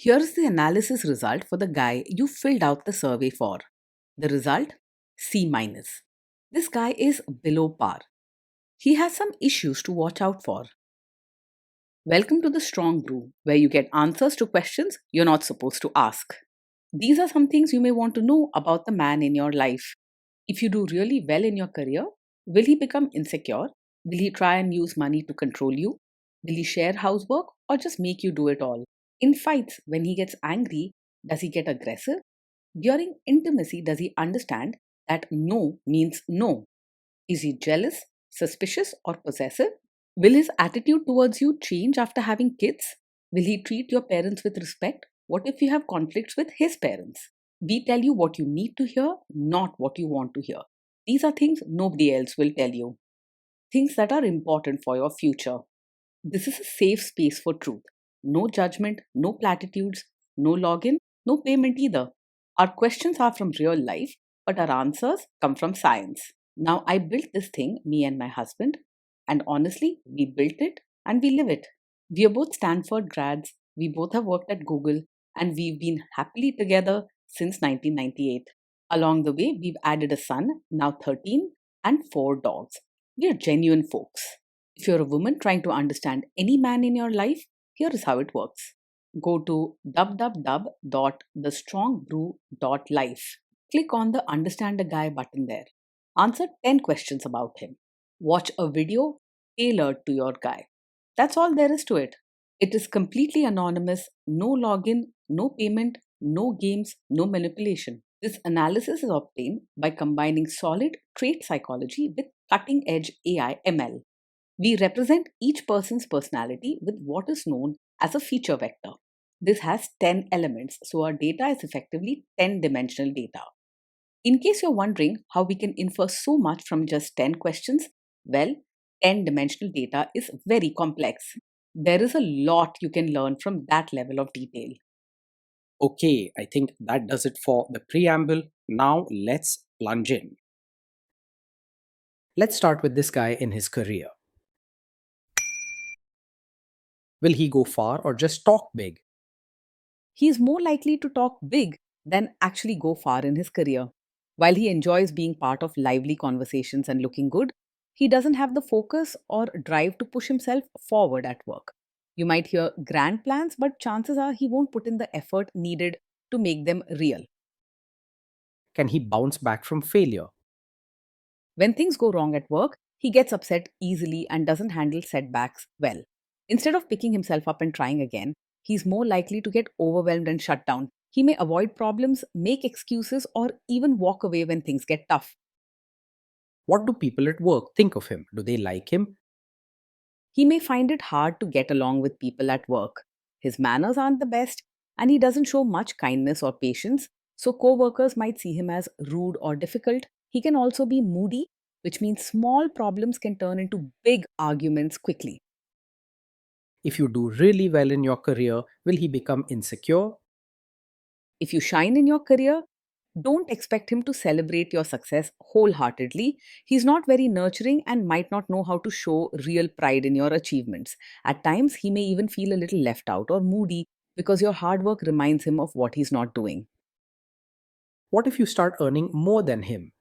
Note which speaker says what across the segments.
Speaker 1: Here's the analysis result for the guy you filled out the survey for. The result? C minus. This guy is below par. He has some issues to watch out for. Welcome to the Strong Brew, where you get answers to questions you're not supposed to ask. These are some things you may want to know about the man in your life. If you do really well in your career, will he become insecure? Will he try and use money to control you? Will he share housework or just make you do it all? In fights, when he gets angry, does he get aggressive? During intimacy, does he understand that no means no? Is he jealous, suspicious, or possessive? Will his attitude towards you change after having kids? Will he treat your parents with respect? What if you have conflicts with his parents? We tell you what you need to hear, not what you want to hear. These are things nobody else will tell you. Things that are important for your future. This is a safe space for truth. No judgment, no platitudes, no login, no payment either. Our questions are from real life, but our answers come from science. Now, I built this thing, me and my husband, and honestly, we built it and we live it. We are both Stanford grads, we both have worked at Google, and we've been happily together since 1998. Along the way, we've added a son, now 13, and 4 dogs. We are genuine folks. If you're a woman trying to understand any man in your life, here is how it works. Go to www.thestrongbrew.life. Click on the Understand a Guy button there. Answer 10 questions about him. Watch a video tailored to your guy. That's all there is to it. It is completely anonymous, no login, no payment, no games, no manipulation. This analysis is obtained by combining solid trait psychology with cutting edge AI ML. We represent each person's personality with what is known as a feature vector. This has 10 elements, so our data is effectively 10-dimensional data. In case you're wondering how we can infer so much from just 10 questions, well, 10-dimensional data is very complex. There is a lot you can learn from that level of detail.
Speaker 2: Okay, I think that does it for the preamble. Now let's plunge in. Let's start with this guy in his career. Will he go far or just talk big?
Speaker 1: He is more likely to talk big than actually go far in his career. While he enjoys being part of lively conversations and looking good, he doesn't have the focus or drive to push himself forward at work. You might hear grand plans, but chances are he won't put in the effort needed to make them real.
Speaker 2: Can he bounce back from failure?
Speaker 1: When things go wrong at work, he gets upset easily and doesn't handle setbacks well. Instead of picking himself up and trying again, he's more likely to get overwhelmed and shut down. He may avoid problems, make excuses, or even walk away when things get tough.
Speaker 2: What do people at work think of him? Do they like him?
Speaker 1: He may find it hard to get along with people at work. His manners aren't the best, and he doesn't show much kindness or patience, so coworkers might see him as rude or difficult. He can also be moody, which means small problems can turn into big arguments quickly.
Speaker 2: If you do really well in your career, will he become insecure?
Speaker 1: If you shine in your career, don't expect him to celebrate your success wholeheartedly. He's not very nurturing and might not know how to show real pride in your achievements. At times, he may even feel a little left out or moody because your hard work reminds him of what he's not doing.
Speaker 2: What if you start earning more than him?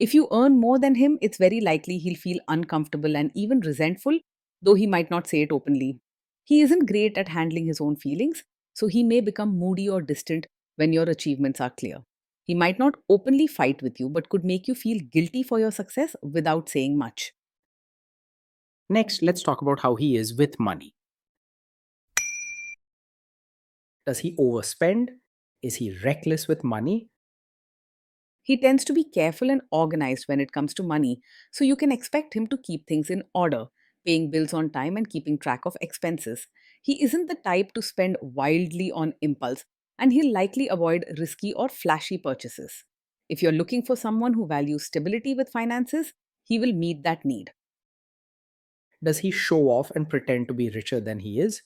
Speaker 1: If you earn more than him, it's very likely he'll feel uncomfortable and even resentful, though he might not say it openly. He isn't great at handling his own feelings, so he may become moody or distant when your achievements are clear. He might not openly fight with you, but could make you feel guilty for your success without saying much.
Speaker 2: Next, let's talk about how he is with money. Does he overspend? Is he reckless with money?
Speaker 1: He tends to be careful and organized when it comes to money, so you can expect him to keep things in order, paying bills on time and keeping track of expenses. He isn't the type to spend wildly on impulse, and he'll likely avoid risky or flashy purchases. If you're looking for someone who values stability with finances, he will meet that need.
Speaker 2: Does he show off and pretend to be richer than he is?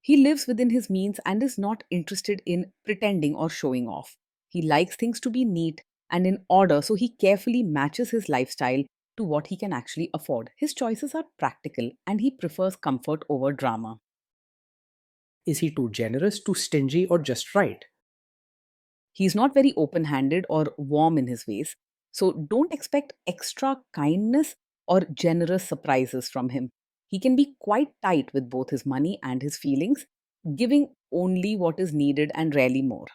Speaker 1: He lives within his means and is not interested in pretending or showing off. He likes things to be neat and in order, so he carefully matches his lifestyle to what he can actually afford. His choices are practical and he prefers comfort over drama.
Speaker 2: Is he too generous, too stingy, or just right?
Speaker 1: He's not very open handed or warm in his ways, so don't expect extra kindness or generous surprises from him. He can be quite tight with both his money and his feelings, giving only what is needed and rarely more.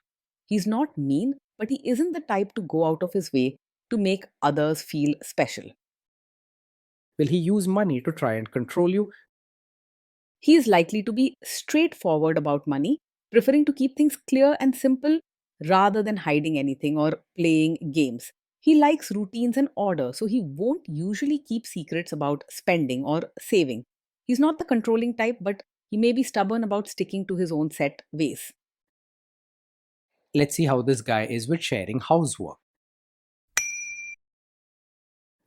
Speaker 1: He's not mean, but he isn't the type to go out of his way to make others feel special.
Speaker 2: Will he use money to try and control you?
Speaker 1: He is likely to be straightforward about money, preferring to keep things clear and simple rather than hiding anything or playing games. He likes routines and order, so he won't usually keep secrets about spending or saving. He's not the controlling type, but he may be stubborn about sticking to his own set ways.
Speaker 2: Let's see how this guy is with sharing housework.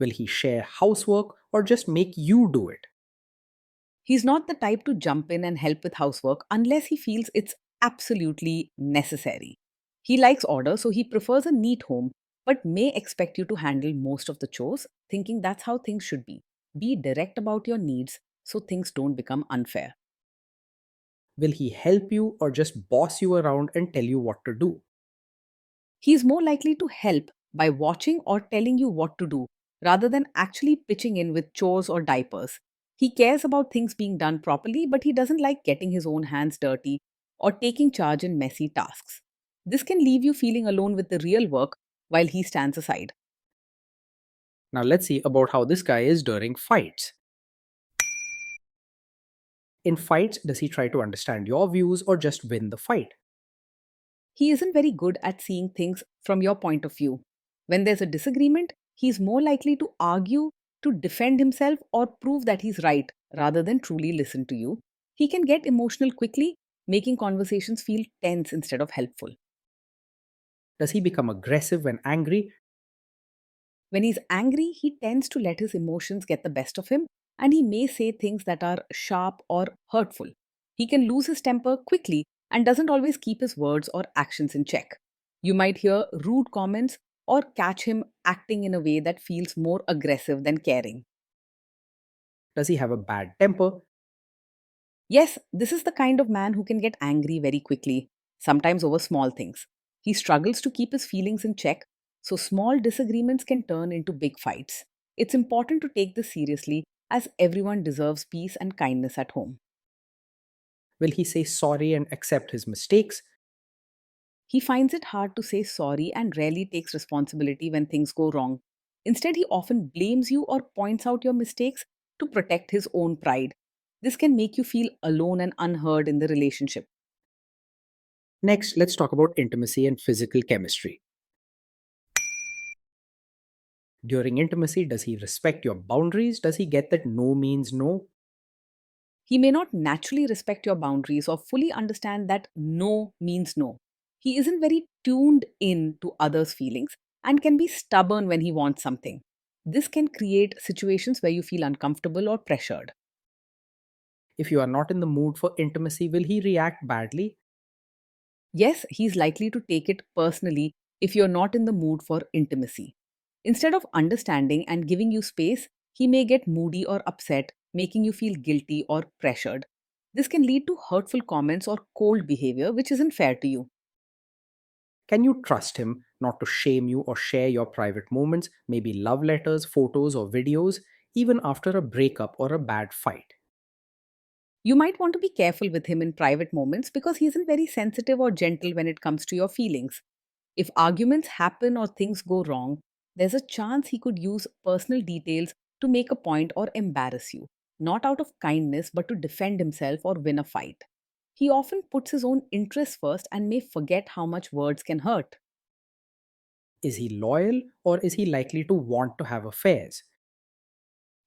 Speaker 2: Will he share housework or just make you do it?
Speaker 1: He's not the type to jump in and help with housework unless he feels it's absolutely necessary. He likes order, so he prefers a neat home, but may expect you to handle most of the chores, thinking that's how things should be. Be direct about your needs so things don't become unfair.
Speaker 2: Will he help you or just boss you around and tell you what to do?
Speaker 1: He is more likely to help by watching or telling you what to do rather than actually pitching in with chores or diapers. He cares about things being done properly, but he doesn't like getting his own hands dirty or taking charge in messy tasks. This can leave you feeling alone with the real work while he stands aside.
Speaker 2: Now let's see about how this guy is during fights. In fights, does he try to understand your views or just win the fight?
Speaker 1: He isn't very good at seeing things from your point of view. When there's a disagreement, he's more likely to argue, to defend himself, or prove that he's right rather than truly listen to you. He can get emotional quickly, making conversations feel tense instead of helpful.
Speaker 2: Does he become aggressive when angry?
Speaker 1: When he's angry, he tends to let his emotions get the best of him, and he may say things that are sharp or hurtful. He can lose his temper quickly and doesn't always keep his words or actions in check. You might hear rude comments or catch him acting in a way that feels more aggressive than caring.
Speaker 2: Does he have a bad temper?
Speaker 1: Yes, this is the kind of man who can get angry very quickly, sometimes over small things. He struggles to keep his feelings in check, so small disagreements can turn into big fights. It's important to take this seriously as everyone deserves peace and kindness at home.
Speaker 2: Will he say sorry and accept his mistakes?
Speaker 1: He finds it hard to say sorry and rarely takes responsibility when things go wrong. Instead, he often blames you or points out your mistakes to protect his own pride. This can make you feel alone and unheard in the relationship.
Speaker 2: Next, let's talk about intimacy and physical chemistry. During intimacy, does he respect your boundaries? Does he get that no means no?
Speaker 1: He may not naturally respect your boundaries or fully understand that no means no. He isn't very tuned in to others' feelings and can be stubborn when he wants something. This can create situations where you feel uncomfortable or pressured.
Speaker 2: If you are not in the mood for intimacy, will he react badly?
Speaker 1: Yes, he's likely to take it personally if you're not in the mood for intimacy. Instead of understanding and giving you space, he may get moody or upset, making you feel guilty or pressured. This can lead to hurtful comments or cold behavior, which isn't fair to you.
Speaker 2: Can you trust him not to shame you or share your private moments, maybe love letters, photos, or videos, even after a breakup or a bad fight?
Speaker 1: You might want to be careful with him in private moments because he isn't very sensitive or gentle when it comes to your feelings. If arguments happen or things go wrong, there's a chance he could use personal details to make a point or embarrass you, not out of kindness but to defend himself or win a fight. He often puts his own interests first and may forget how much words can hurt.
Speaker 2: Is he loyal or is he likely to want to have affairs?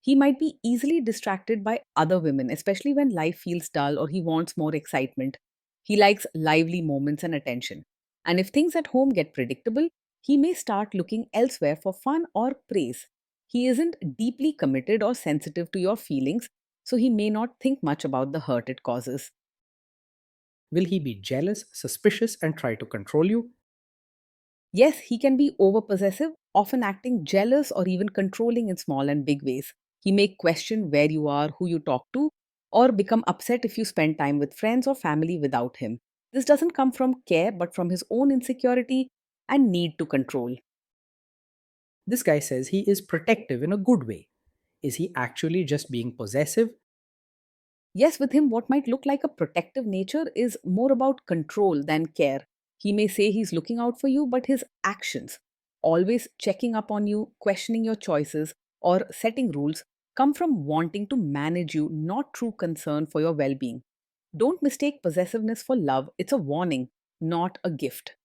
Speaker 1: He might be easily distracted by other women, especially when life feels dull or he wants more excitement. He likes lively moments and attention. And if things at home get predictable, he may start looking elsewhere for fun or praise. He isn't deeply committed or sensitive to your feelings, so he may not think much about the hurt it causes.
Speaker 2: Will he be jealous, suspicious, and try to control you?
Speaker 1: Yes, he can be overpossessive, often acting jealous or even controlling in small and big ways. He may question where you are, who you talk to, or become upset if you spend time with friends or family without him. This doesn't come from care but from his own insecurity and need to control.
Speaker 2: This guy says he is protective in a good way. Is he actually just being possessive?
Speaker 1: Yes, with him, what might look like a protective nature is more about control than care. He may say he's looking out for you, but his actions, always checking up on you, questioning your choices, or setting rules, come from wanting to manage you, not true concern for your well being. Don't mistake possessiveness for love, it's a warning, not a gift.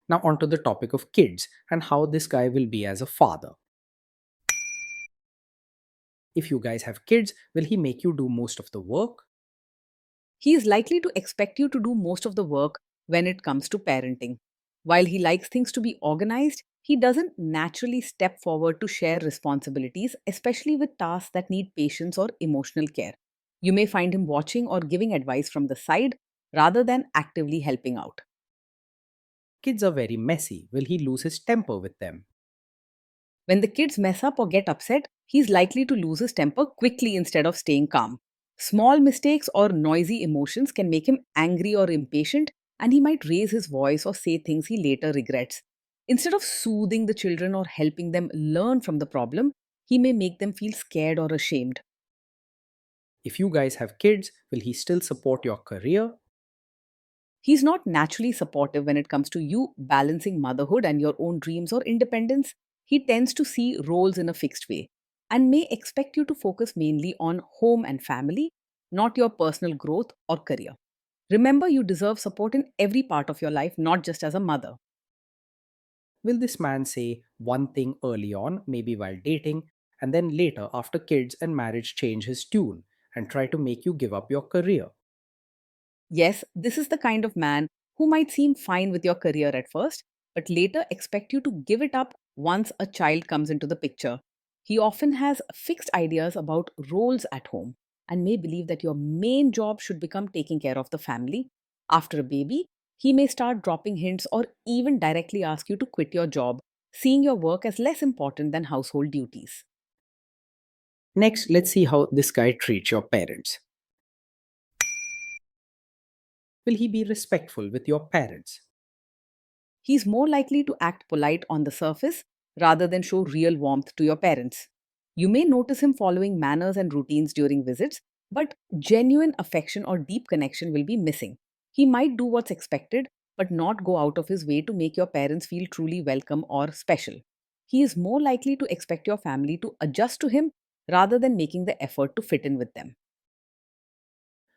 Speaker 2: Now, onto the topic of kids and how this guy will be as a father. If you guys have kids, will he make you do most of the work?
Speaker 1: He is likely to expect you to do most of the work when it comes to parenting. While he likes things to be organized, he doesn't naturally step forward to share responsibilities, especially with tasks that need patience or emotional care. You may find him watching or giving advice from the side rather than actively helping out.
Speaker 2: Kids are very messy. Will he lose his temper with them?
Speaker 1: When the kids mess up or get upset, he's likely to lose his temper quickly instead of staying calm. Small mistakes or noisy emotions can make him angry or impatient, and he might raise his voice or say things he later regrets. Instead of soothing the children or helping them learn from the problem, he may make them feel scared or ashamed.
Speaker 2: If you guys have kids, will he still support your career?
Speaker 1: He's not naturally supportive when it comes to you balancing motherhood and your own dreams or independence. He tends to see roles in a fixed way and may expect you to focus mainly on home and family, not your personal growth or career. Remember, you deserve support in every part of your life, not just as a mother.
Speaker 2: Will this man say one thing early on, maybe while dating, and then later, after kids and marriage, change his tune and try to make you give up your career?
Speaker 1: Yes, this is the kind of man who might seem fine with your career at first, but later expect you to give it up once a child comes into the picture. He often has fixed ideas about roles at home and may believe that your main job should become taking care of the family. After a baby, he may start dropping hints or even directly ask you to quit your job, seeing your work as less important than household duties.
Speaker 2: Next, let's see how this guy treats your parents. Will he be respectful with your parents?
Speaker 1: He's more likely to act polite on the surface rather than show real warmth to your parents. You may notice him following manners and routines during visits, but genuine affection or deep connection will be missing. He might do what's expected, but not go out of his way to make your parents feel truly welcome or special. He is more likely to expect your family to adjust to him rather than making the effort to fit in with them.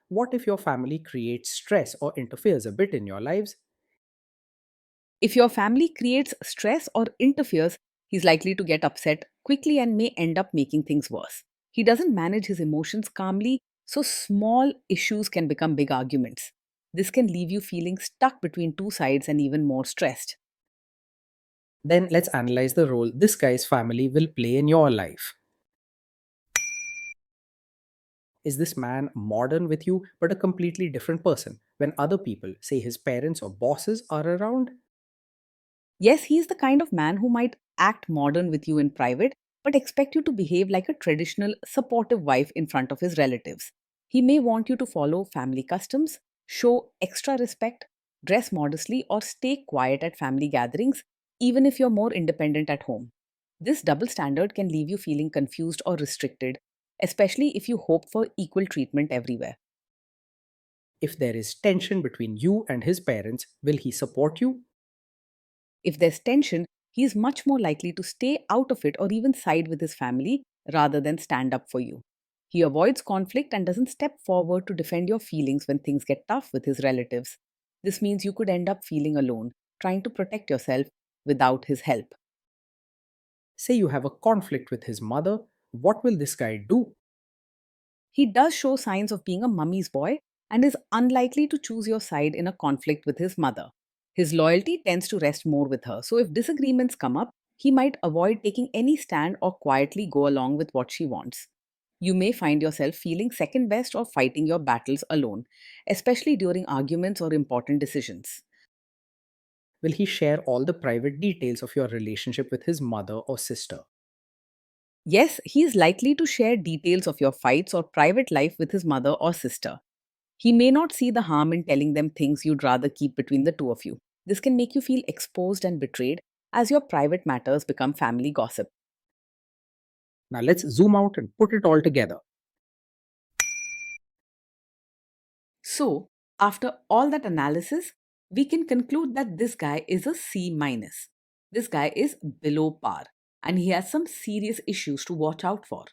Speaker 2: What if your family creates stress or interferes a bit in your lives?
Speaker 1: If your family creates stress or interferes, he's likely to get upset quickly and may end up making things worse. He doesn't manage his emotions calmly, so small issues can become big arguments. This can leave you feeling stuck between two sides and even more stressed.
Speaker 2: Then let's analyze the role this guy's family will play in your life. Is this man modern with you but a completely different person when other people, say his parents or bosses, are around?
Speaker 1: Yes, he's the kind of man who might act modern with you in private, but expect you to behave like a traditional, supportive wife in front of his relatives. He may want you to follow family customs, show extra respect, dress modestly, or stay quiet at family gatherings, even if you're more independent at home. This double standard can leave you feeling confused or restricted, especially if you hope for equal treatment everywhere.
Speaker 2: If there is tension between you and his parents, will he support you?
Speaker 1: If there's tension, he is much more likely to stay out of it or even side with his family rather than stand up for you. He avoids conflict and doesn't step forward to defend your feelings when things get tough with his relatives. This means you could end up feeling alone, trying to protect yourself without his help.
Speaker 2: Say you have a conflict with his mother, what will this guy do?
Speaker 1: He does show signs of being a mummy's boy and is unlikely to choose your side in a conflict with his mother. His loyalty tends to rest more with her, so if disagreements come up, he might avoid taking any stand or quietly go along with what she wants. You may find yourself feeling second best or fighting your battles alone, especially during arguments or important decisions.
Speaker 2: Will he share all the private details of your relationship with his mother or sister?
Speaker 1: Yes, he is likely to share details of your fights or private life with his mother or sister. He may not see the harm in telling them things you'd rather keep between the two of you. This can make you feel exposed and betrayed as your private matters become family gossip.
Speaker 2: Now let's zoom out and put it all together.
Speaker 1: So, after all that analysis, we can conclude that this guy is a C minus. This guy is below par and he has some serious issues to watch out for.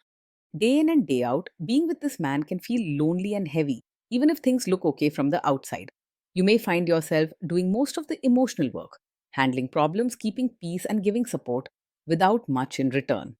Speaker 1: Day in and day out, being with this man can feel lonely and heavy, even if things look okay from the outside. You may find yourself doing most of the emotional work, handling problems, keeping peace, and giving support without much in return.